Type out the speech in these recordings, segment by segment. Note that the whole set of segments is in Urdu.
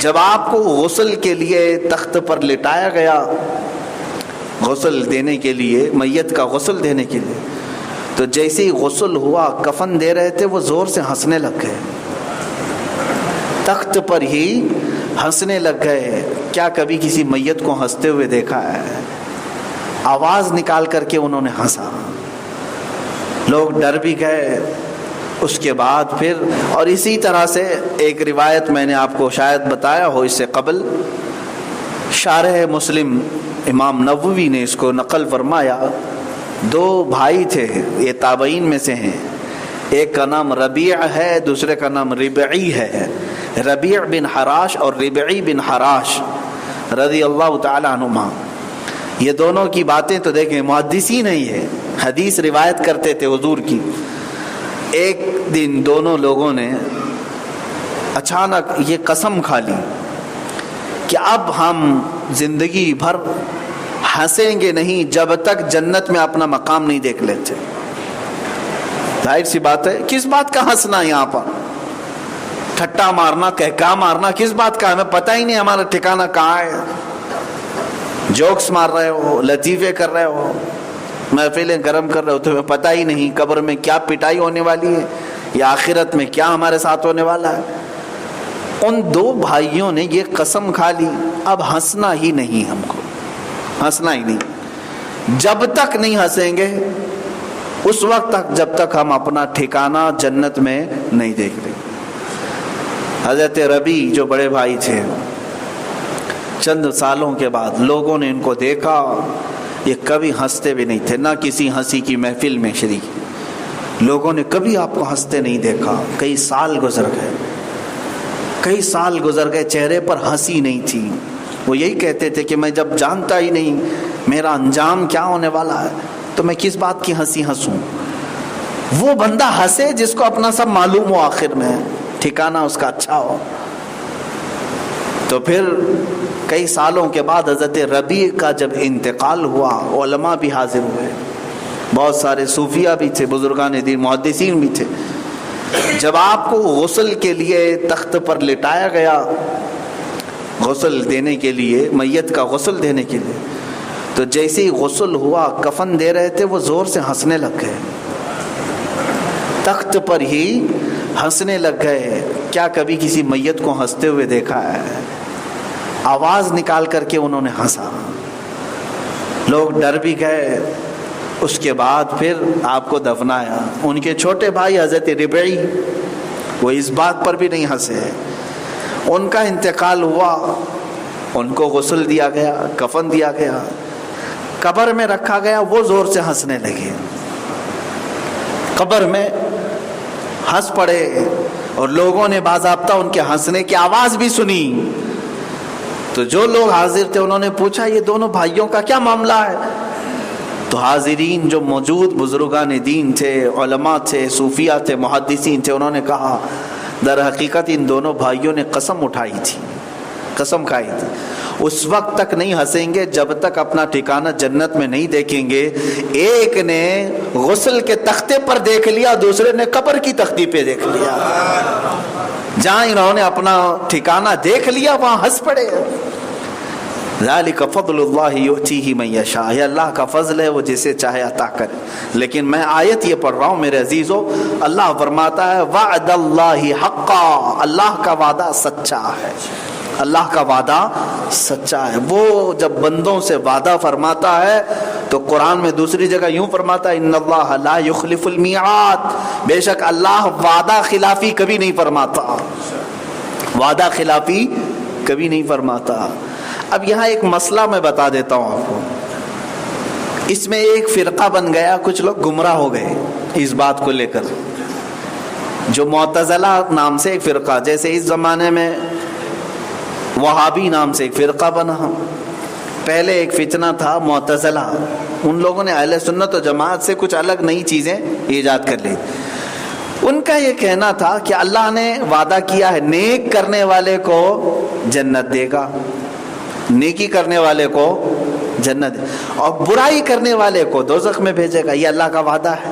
جب آپ کو غسل کے لیے تخت پر لٹایا گیا، غسل دینے کے لیے، میت کا غسل دینے کے لیے، تو جیسے ہی غسل ہوا، کفن دے رہے تھے، وہ زور سے ہنسنے لگ گئے، تخت پر ہی ہنسنے لگ گئے۔ کیا کبھی کسی میت کو ہنستے ہوئے دیکھا ہے؟ آواز نکال کر کے انہوں نے ہنسا، لوگ ڈر بھی گئے۔ اس کے بعد پھر، اور اسی طرح سے ایک روایت میں نے آپ کو شاید بتایا ہو اس سے قبل، شارح مسلم امام نووی نے اس کو نقل فرمایا۔ دو بھائی تھے، یہ تابعین میں سے ہیں، ایک کا نام ربیع ہے، دوسرے کا نام ربعی ہے۔ ربیع بن حراش اور ربعی بن حراش رضی اللہ تعالی عنہما، یہ دونوں کی باتیں تو دیکھیں، محدثین ہیں، یہ حدیث روایت کرتے تھے حضور کی۔ ایک دن دونوں لوگوں نے اچانک یہ قسم کھا لی کہ اب ہم زندگی بھر ہنسیں گے نہیں جب تک جنت میں اپنا مقام نہیں دیکھ لیتے۔ ظاہر سی بات ہے، کس بات کا ہنسنا یہاں پر؟ ٹھٹا مارنا، کہکا مارنا، کس بات کا؟ ہمیں پتہ ہی نہیں ہمارا ٹھکانہ کہاں ہے۔ جوکس مار رہے ہو، لطیفے کر رہے ہو، محفلیں گرم کر رہے ہو، تمہیں پتہ ہی نہیں قبر میں کیا پٹائی ہونے والی ہے یا آخرت میں کیا ہمارے ساتھ ہونے والا ہے۔ ان دو بھائیوں نے یہ قسم کھا لی، اب ہنسنا ہی نہیں، ہم کو ہنسنا ہی نہیں، جب تک نہیں ہنسیں گے اس وقت تک جب تک ہم اپنا ٹھکانہ جنت میں نہیں دیکھ لیں۔ حضرت ربی جو بڑے بھائی تھے، چند سالوں کے بعد لوگوں نے ان کو دیکھا، یہ کبھی ہنستے بھی نہیں تھے، نہ کسی ہنسی کی محفل میں شریک، لوگوں نے کبھی آپ کو ہنستے نہیں دیکھا۔ کئی سال گزر گئے، کئی سال گزر گئے، چہرے پر ہنسی نہیں تھی۔ وہ یہی کہتے تھے کہ میں جب جانتا ہی نہیں میرا انجام کیا ہونے والا ہے تو میں کس بات کی ہنسی ہنسوں۔ وہ بندہ ہنسے جس کو اپنا سب معلوم ہو، آخر میں ٹھکانہ اس کا اچھا ہو۔ تو پھر کئی سالوں کے بعد حضرت ربیع کا جب انتقال ہوا، علماء بھی حاضر ہوئے، بہت سارے صوفیہ بھی تھے، بزرگان دین، محدثین بھی تھے۔ جب آپ کو غسل کے لیے تخت پر لٹایا گیا، غسل دینے کے لیے، میت کا غسل دینے کے لیے، تو جیسے ہی غسل ہوا، کفن دے رہے تھے، وہ زور سے ہنسنے لگ گئے، تخت پر ہی ہنسنے لگ گئے۔ کیا کبھی کسی میت کو ہنستے ہوئے دیکھا ہے؟ آواز نکال کر کے انہوں نے ہنسا، لوگ ڈر بھی گئے۔ اس کے بعد پھر آپ کو دفنایا۔ ان کے چھوٹے بھائی حضرت ربعی، وہ اس بات پر بھی نہیں ہنسے، ان کا انتقال ہوا، ان کو غسل دیا گیا، کفن دیا گیا، قبر میں رکھا گیا، وہ زور سے ہنسنے لگے، قبر میں ہنس پڑے، اور لوگوں نے باضابطہ ان کے ہنسنے کی آواز بھی سنی۔ تو جو لوگ حاضر تھے انہوں نے پوچھا یہ دونوں بھائیوں کا کیا معاملہ ہے؟ تو حاضرین جو موجود بزرگان دین تھے، علماء تھے، صوفیہ تھے، محدثین تھے، انہوں نے کہا در حقیقت ان دونوں بھائیوں نے قسم اٹھائی تھی، قسم کھائی تھی، اس وقت تک نہیں ہنسیں گے جب تک اپنا ٹھکانہ جنت میں نہیں دیکھیں گے۔ ایک نے غسل کے تختے پر دیکھ لیا، دوسرے نے قبر کی تختی پہ دیکھ لیا، جہاں انہوں نے اپنا ٹھکانہ دیکھ لیا وہاں ہنس پڑے۔ ذالک فضل اللہ یؤتیہ من یشاء، یہ اللہ کا فضل ہے، وہ جسے چاہے عطا کرے۔ لیکن میں آیت یہ پڑھ رہا ہوں میرے عزیزو، اللہ فرماتا ہے وعد اللہ حقا، اللہ کا وعدہ سچا ہے، اللہ کا وعدہ سچا ہے۔ وہ جب بندوں سے وعدہ فرماتا ہے تو قرآن میں دوسری جگہ یوں فرماتا ہے ان اللہ لا یخلف المیعاد، بے شک اللہ وعدہ خلافی کبھی نہیں فرماتا، وعدہ خلافی کبھی نہیں فرماتا۔ اب یہاں ایک مسئلہ میں بتا دیتا ہوں آپ کو، اس میں ایک فرقہ بن گیا، کچھ لوگ گمراہ ہو گئے اس بات کو لے کر، جو معتزلہ نام سے ایک فرقہ، جیسے اس زمانے میں وہابی نام سے ایک فرقہ بنا، پہلے ایک فتنہ تھا معتزلہ، ان لوگوں نے اہل سنت و جماعت سے کچھ الگ نئی چیزیں ایجاد کر لی۔ ان کا یہ کہنا تھا کہ اللہ نے وعدہ کیا ہے نیک کرنے والے کو جنت دے گا، نیکی کرنے والے کو جنت، اور برائی کرنے والے کو دوزخ میں بھیجے گا، یہ اللہ کا وعدہ ہے۔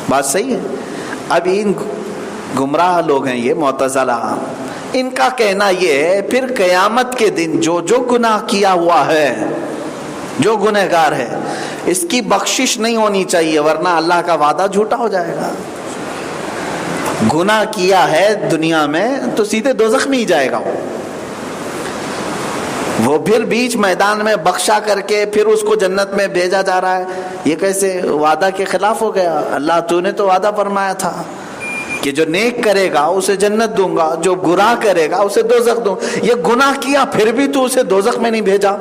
بات صحیح ہے۔ اب ان گمراہ لوگ ہیں یہ معتزلہ، ان کا کہنا یہ ہے پھر قیامت کے دن جو گناہ کیا ہوا ہے، جو گنہگار ہے، اس کی بخشش نہیں ہونی چاہیے، ورنہ اللہ کا وعدہ جھوٹا ہو جائے گا۔ گناہ کیا ہے دنیا میں تو سیدھے دوزخ میں ہی جائے گا، وہ پھر بیچ میدان میں بخشا کر کے پھر اس کو جنت میں بھیجا جا رہا ہے، یہ کیسے وعدہ کے خلاف ہو گیا؟ اللہ تو نے تو وعدہ فرمایا تھا کہ جو نیک کرے گا اسے جنت دوں گا، جو گناہ کرے گا اسے دوزخ دوں گا۔ یہ گناہ کیا پھر بھی تو اسے دوزخ میں نہیں بھیجا۔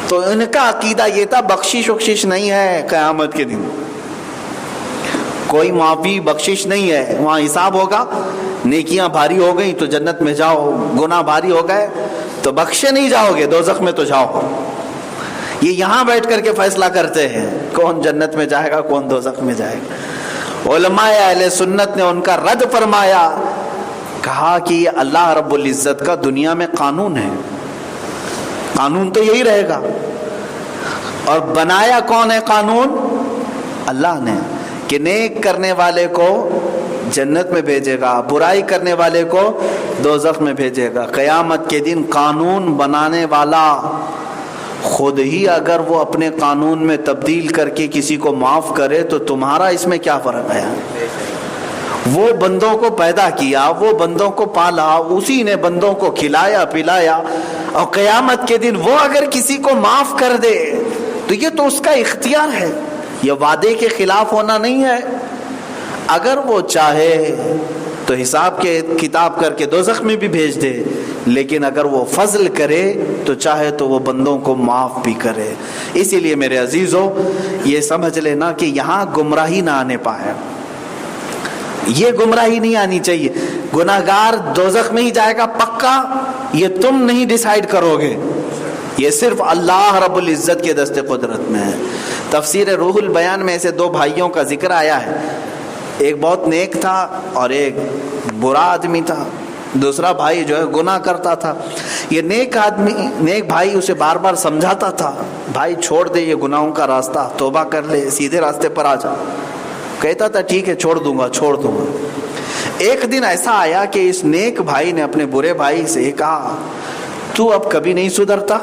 تو ان کا عقیدہ یہ تھا بخشش وخشش نہیں ہے، قیامت کے دن کوئی معافی بخشش نہیں ہے، وہاں حساب ہوگا، نیکیاں بھاری ہو گئی تو جنت میں جاؤ، گناہ بھاری ہو گئے تو بخشے نہیں جاؤ گے، دوزخ میں تو جاؤ۔ یہ یہاں بیٹھ کر کے فیصلہ کرتے ہیں کون جنت میں جائے گا کون دوزخ میں جائے گا۔ علماء اہل سنت نے ان کا رد فرمایا، کہا کہ یہ اللہ رب العزت کا دنیا میں قانون ہے، قانون تو یہی رہے گا، اور بنایا کون ہے قانون؟ اللہ نے، کہ نیک کرنے والے کو جنت میں بھیجے گا، برائی کرنے والے کو دوزخ میں بھیجے گا۔ قیامت کے دن قانون بنانے والا خود ہی اگر وہ اپنے قانون میں تبدیل کر کے کسی کو معاف کرے تو تمہارا اس میں کیا فرق ہے؟ وہ بندوں کو پیدا کیا، وہ بندوں کو پالا، اسی نے بندوں کو کھلایا پلایا، اور قیامت کے دن وہ اگر کسی کو معاف کر دے تو یہ تو اس کا اختیار ہے، یہ وعدے کے خلاف ہونا نہیں ہے۔ اگر وہ چاہے تو حساب کے کتاب کر کے دوزخ میں بھی بھیج دے، لیکن اگر وہ فضل کرے تو چاہے تو وہ بندوں کو معاف بھی کرے۔ اسی لیے میرے عزیزو یہ سمجھ لینا کہ یہاں گمراہی نہ آنے پائے، یہ گمراہی نہیں آنی چاہیے۔ گناہگار دوزخ میں ہی جائے گا پکا، یہ تم نہیں ڈیسائیڈ کرو گے، یہ صرف اللہ رب العزت کے دست قدرت میں ہے۔ تفسیر روح البیان میں ایسے دو بھائیوں کا ذکر آیا ہے، ایک بہت نیک تھا اور ایک برا آدمی تھا۔ دوسرا بھائی جو ہے گناہ کرتا تھا، یہ نیک بھائی اسے بار بار سمجھاتا تھا، بھائی چھوڑ دے یہ گناہوں کا راستہ، توبہ کر لے، سیدھے راستے پر آ جا۔ کہتا تھا ٹھیک ہے چھوڑ دوں گا۔ ایک دن ایسا آیا کہ اس نیک بھائی نے اپنے برے بھائی سے کہا تو اب کبھی نہیں سدھرتا؟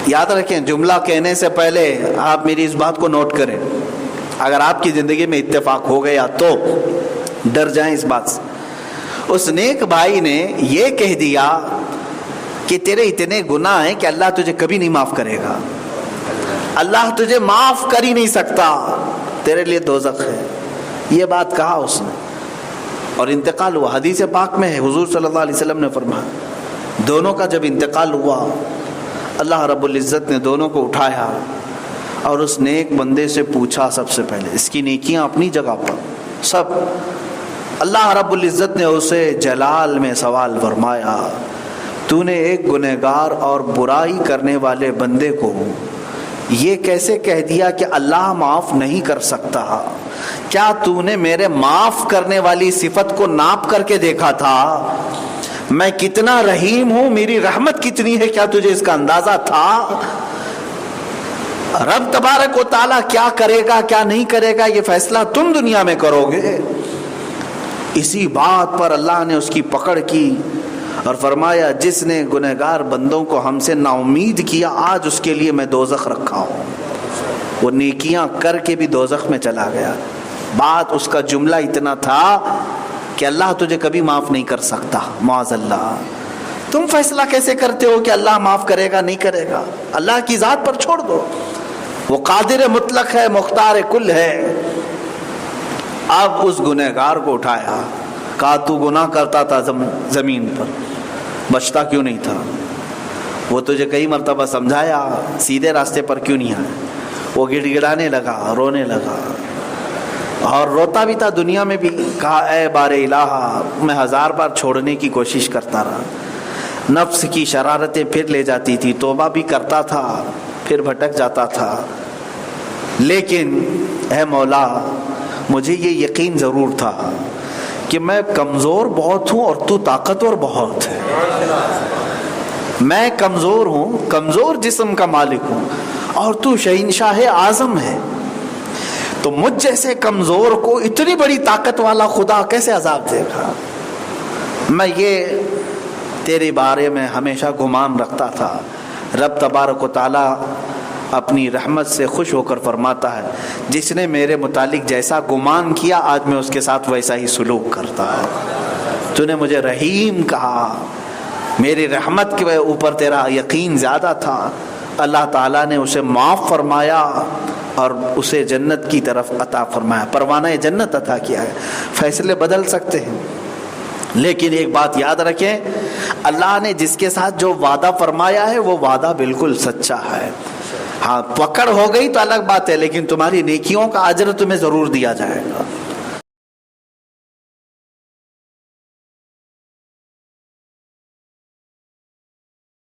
یاد رکھیں جملہ کہنے سے پہلے آپ میری اس بات کو نوٹ کریں، اگر آپ کی زندگی میں اتفاق ہو گیا تو ڈر جائیں اس بات سے۔ اس نیک بھائی نے یہ کہہ دیا کہ تیرے اتنے گناہ ہیں کہ اللہ تجھے کبھی نہیں معاف کرے گا، اللہ تجھے معاف کر ہی نہیں سکتا، تیرے لیے دوزخ ہے۔ یہ بات کہا اس نے اور انتقال ہوا۔ حدیث پاک میں ہے حضور صلی اللہ علیہ وسلم نے فرمایا دونوں کا جب انتقال ہوا اللہ رب العزت نے دونوں کو اٹھایا اور اس نیک بندے سے پوچھا، سب سے پہلے اس کی نیکیاں اپنی جگہ پر سب، اللہ رب العزت نے اسے جلال میں سوال فرمایا تو نے ایک گنہگار اور برائی کرنے والے بندے کو یہ کیسے کہہ دیا کہ اللہ معاف نہیں کر سکتا؟ کیا تو نے میرے معاف کرنے والی صفت کو ناپ کر کے دیکھا تھا؟ میں کتنا رحیم ہوں، میری رحمت کتنی ہے، کیا تجھے اس کا اندازہ تھا؟ رب تبارک و تعالیٰ کیا کرے گا کیا نہیں کرے گا یہ فیصلہ تم دنیا میں کرو گے۔ اسی بات پر اللہ نے اس کی پکڑ کی اور فرمایا جس نے گنہگار بندوں کو ہم سے نا امید کیا آج اس کے لیے میں دوزخ رکھا ہوں۔ وہ نیکیاں کر کے بھی دوزخ میں چلا گیا۔ بات اس کا جملہ اتنا تھا کہ اللہ تجھے کبھی معاف نہیں کر سکتا، معاذ اللہ۔ تم فیصلہ کیسے کرتے ہو کہ اللہ معاف کرے گا نہیں کرے گا؟ اللہ کی ذات پر چھوڑ دو، وہ قادر مطلق ہے، مختار کل ہے۔ اب اس گنہگار کو اٹھایا، کہا تو گناہ کرتا تھا زمین پر، بچتا کیوں نہیں تھا؟ وہ تجھے کئی مرتبہ سمجھایا، سیدھے راستے پر کیوں نہیں آیا؟ وہ گڑ گڑانے لگا، رونے لگا اور روتا بھی تھا دنیا میں بھی۔ کہا اے بار الہ، میں 1000 بار چھوڑنے کی کوشش کرتا رہا، نفس کی شرارتیں پھر لے جاتی تھی، توبہ بھی کرتا تھا پھر بھٹک جاتا تھا، لیکن اے مولا مجھے یہ یقین ضرور تھا کہ میں کمزور بہت ہوں اور تو طاقتور بہت ہے۔ میں کمزور ہوں، کمزور جسم کا مالک ہوں، اور تو شہنشاہ اعظم ہے، تو مجھ جیسے کمزور کو اتنی بڑی طاقت والا خدا کیسے عذاب دے گا؟ میں یہ تیرے بارے میں ہمیشہ گمان رکھتا تھا. رب تبارک و تعالیٰ اپنی رحمت سے خوش ہو کر فرماتا ہے جس نے میرے متعلق جیسا گمان کیا آج میں اس کے ساتھ ویسا ہی سلوک کرتا. تو نے مجھے رحیم کہا, میری رحمت کے اوپر تیرا یقین زیادہ تھا. اللہ تعالیٰ نے اسے معاف فرمایا اور اسے جنت کی طرف عطا فرمایا, پروانہ جنت عطا کیا ہے. فیصلے بدل سکتے ہیں لیکن ایک بات یاد رکھیں, اللہ نے جس کے ساتھ جو وعدہ فرمایا ہے وہ وعدہ بالکل سچا ہے. ہاں پکڑ ہو گئی تو الگ بات ہے, لیکن تمہاری نیکیوں کا اجر تمہیں ضرور دیا جائے گا.